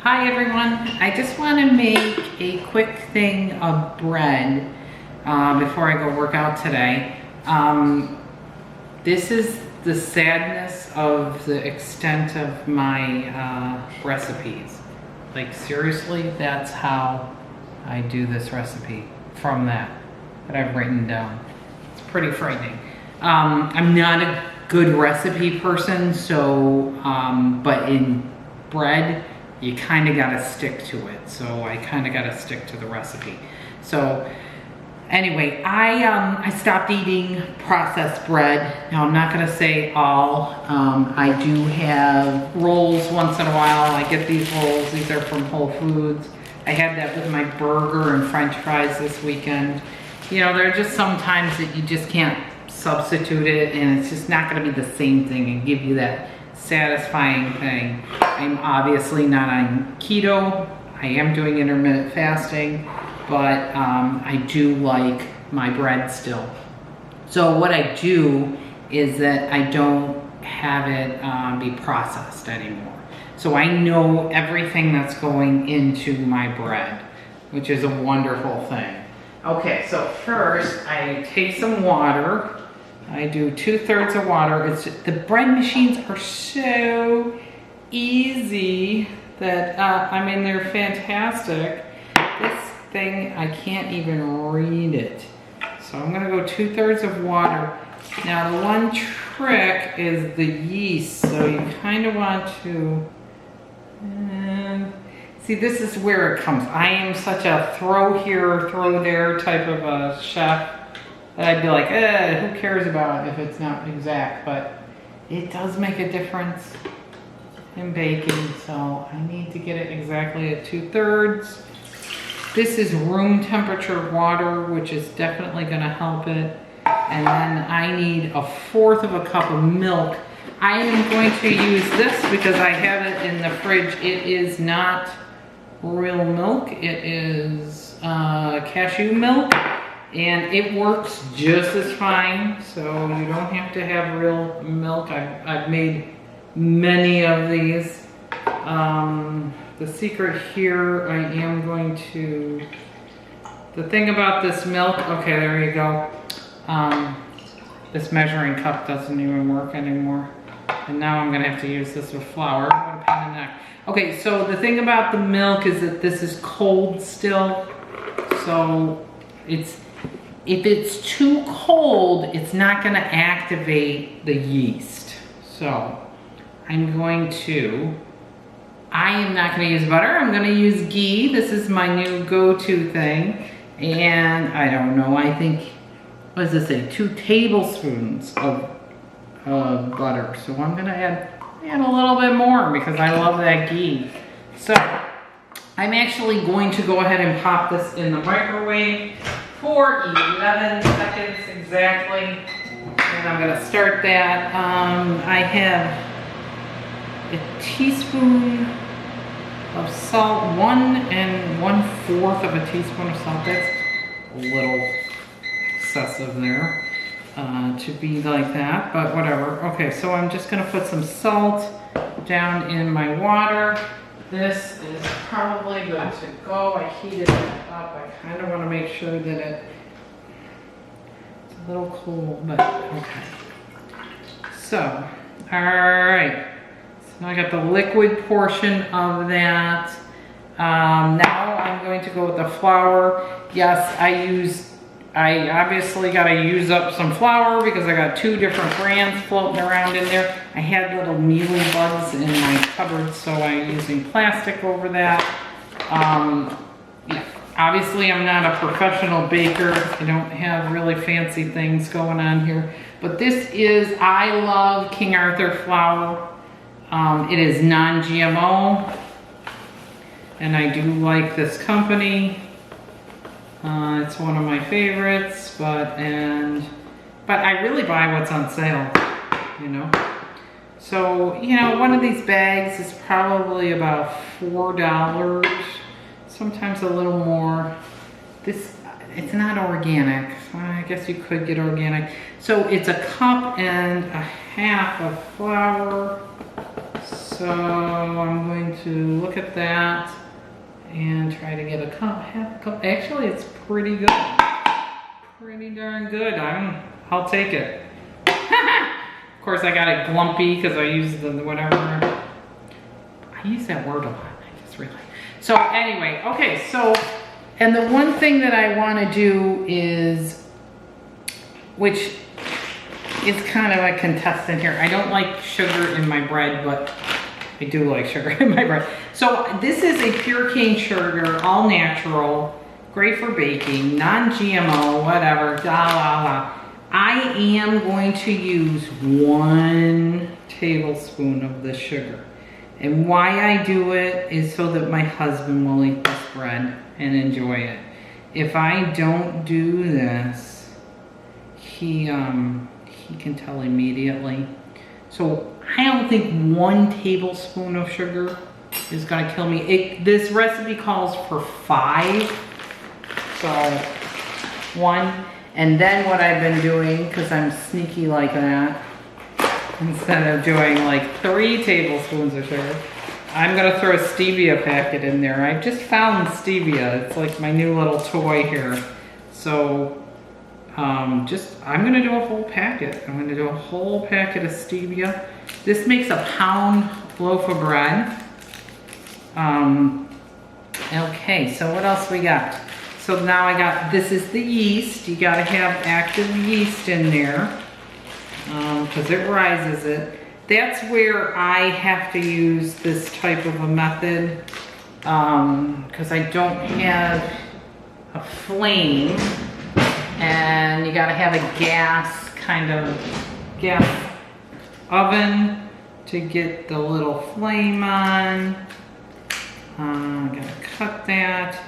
Hi everyone, I just want to make a quick thing of bread before I go work out today. This is the sadness of the extent of my recipes. Like seriously, that's how I do this recipe from that I've written down. It's pretty frightening. I'm not a good recipe person, so, but in bread, you kind of got to stick to it. So I kind of got to stick to the recipe. So anyway, I stopped eating processed bread. Now I'm not going to say all. I do have rolls once in a while. I get these rolls. These are from Whole Foods. I had that with my burger and French fries this weekend. You know, there are just some times that you just can't substitute it, and it's just not going to be the same thing and give you that satisfying thing. I'm obviously not on keto. I am doing intermittent fasting, but I do like my bread still. So what I do is that I don't have it be processed anymore. So I know everything that's going into my bread, which is a wonderful thing. Okay, so first I take some water. I do 2/3 of water. The bread machines are so easy that, I mean, they're fantastic. This thing, I can't even read it. So I'm gonna go 2/3 of water. Now the one trick is the yeast. So you kind of want to, see, this is where it comes. I am such a throw here, throw there type of a chef. I'd be like, who cares about it if it's not exact, but it does make a difference in baking, so I need to get it exactly at 2/3. This is room temperature water, which is definitely gonna help it. And then I need 1/4 of a cup of milk. I am going to use this because I have it in the fridge. It is not real milk, it is cashew milk. And it works just as fine, so you don't have to have real milk. I've made many of these. The secret here, I am going to, the thing about this milk, okay, there you go. This measuring cup doesn't even work anymore. And now I'm gonna have to use this with flour. What a pain in the neck. Okay, so the thing about the milk is that this is cold still. So if it's too cold, it's not gonna activate the yeast. So I am not gonna use butter, I'm gonna use ghee. This is my new go-to thing. And I don't know, I think, what does this say? 2 tablespoons of butter. So I'm gonna add a little bit more because I love that ghee. So I'm actually going to go ahead and pop this in the microwave for 11 seconds exactly. And I'm gonna start that. I have a teaspoon of salt, 1 1/4 of a teaspoon of salt. That's a little excessive there to be like that, but whatever. Okay, so I'm just gonna put some salt down in my water. This is probably good to go. I heated it up. I kind of want to make sure that it's a little cool, but okay. So, all right. So now I got the liquid portion of that. Now I'm going to go with the flour. Yes, I obviously got to use up some flour because I got 2 different brands floating around in there. I had little mealy bugs in my cupboard, so I'm using plastic over that. Yeah, obviously I'm not a professional baker. I don't have really fancy things going on here. But this is, I love King Arthur flour. It is non-GMO. And I do like this company. It's one of my favorites, but I really buy what's on sale, you know. So, you know, one of these bags is probably about $4, sometimes a little more. It's not organic. I guess you could get organic. So it's 1.5 cups of flour. So I'm going to look at that and try to get a cup, half a cup. Actually, it's pretty good. Pretty darn good. I'll take it. Of course, I got it glumpy because I use the whatever. I use that word a lot. I just realized. So anyway, okay. So, and the one thing that I want to do is, which is kind of a contestant here. I don't like sugar in my bread, but I do like sugar in my bread. So this is a pure cane sugar, all natural, great for baking, non-GMO, whatever, la la la. I am going to use 1 tablespoon of the sugar. And why I do it is so that my husband will eat this bread and enjoy it. If I don't do this, he can tell immediately. So I don't think 1 tablespoon of sugar is gonna kill me. This recipe calls for 5. So 1. And then what I've been doing, because I'm sneaky like that, instead of doing like 3 tablespoons of sugar, I'm gonna throw a stevia packet in there. I just found stevia. It's like my new little toy here. So I'm gonna do a whole packet. I'm gonna do a whole packet of stevia. This makes a pound loaf of bread. Okay, so what else we got? So now this is the yeast. You gotta have active yeast in there because it rises it. That's where I have to use this type of a method because I don't have a flame, and you gotta have a gas oven to get the little flame on. I'm gonna cut that.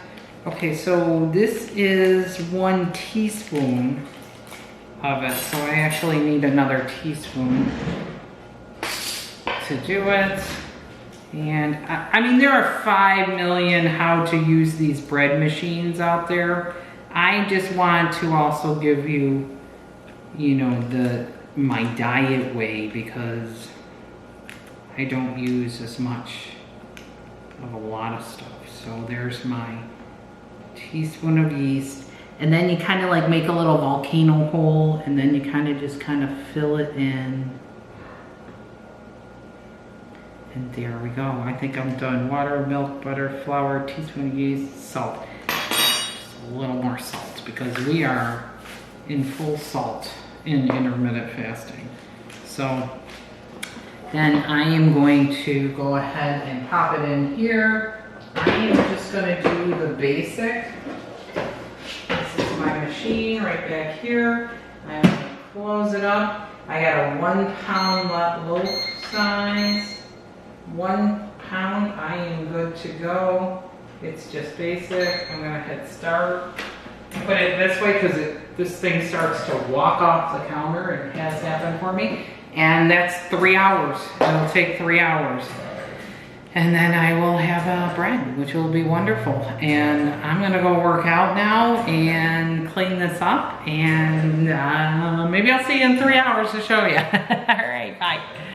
Okay, so this is 1 teaspoon of it. So I actually need another teaspoon to do it. And I mean, there are 5 million how to use these bread machines out there. I just want to also give you, you know, my diet way, because I don't use as much of a lot of stuff. So there's my teaspoon of yeast, and then you kind of like make a little volcano hole, and then you kind of fill it in, and there we go. I think I'm done. Water, milk, butter, flour, teaspoon of yeast, salt. Just a little more salt because we are in full salt in intermittent fasting. So then I am going to go ahead and pop it in here. I am just going to do the basic. This is my machine right back here. I'm going to close it up. I got a 1 pound loaf size. 1 pound. I am good to go. It's just basic. I'm going to hit start. Put it this way because this thing starts to walk off the counter. It has happened for me. And that's 3 hours. It'll take 3 hours. And then I will have bread, which will be wonderful. And I'm gonna go work out now and clean this up. And maybe I'll see you in 3 hours to show you. All right, bye.